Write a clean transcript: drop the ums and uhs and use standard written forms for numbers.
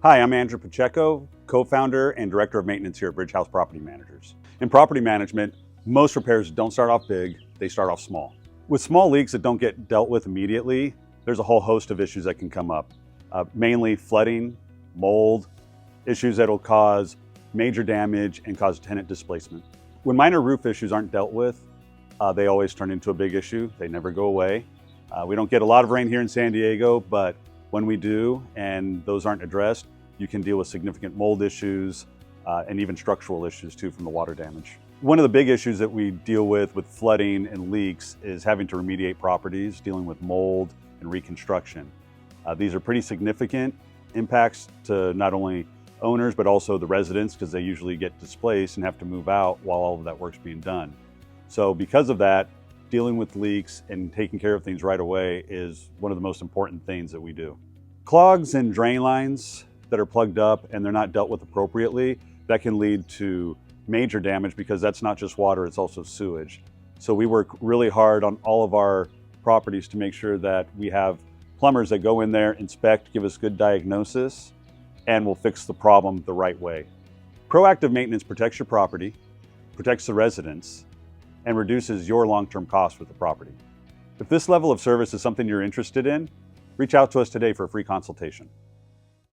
Hi, I'm Andrew Pacheco, co-founder and director of maintenance here at BridgeHaus Property Managers. In property management, most repairs don't start off big, they start off small. With small leaks that don't get dealt with immediately, there's a whole host of issues that can come up. Mainly flooding, mold, issues that will cause major damage and cause tenant displacement. When minor roof issues aren't dealt with, they always turn into a big issue. They never go away. We don't get a lot of rain here in San Diego, but when we do and those aren't addressed, you can deal with significant mold issues and even structural issues too from the water damage. One of the big issues that we deal with flooding and leaks is having to remediate properties, dealing with mold and reconstruction. These are pretty significant impacts to not only owners, but also the residents, because they usually get displaced and have to move out while all of that work's being done. So because of that, dealing with leaks and taking care of things right away is one of the most important things that we do. Clogs and drain lines that are plugged up and they're not dealt with appropriately, that can lead to major damage because that's not just water, it's also sewage. So we work really hard on all of our properties to make sure that we have plumbers that go in there, inspect, give us good diagnosis, and will fix the problem the right way. Proactive maintenance protects your property, protects the residents, and reduces your long-term costs with the property. If this level of service is something you're interested in, reach out to us today for a free consultation.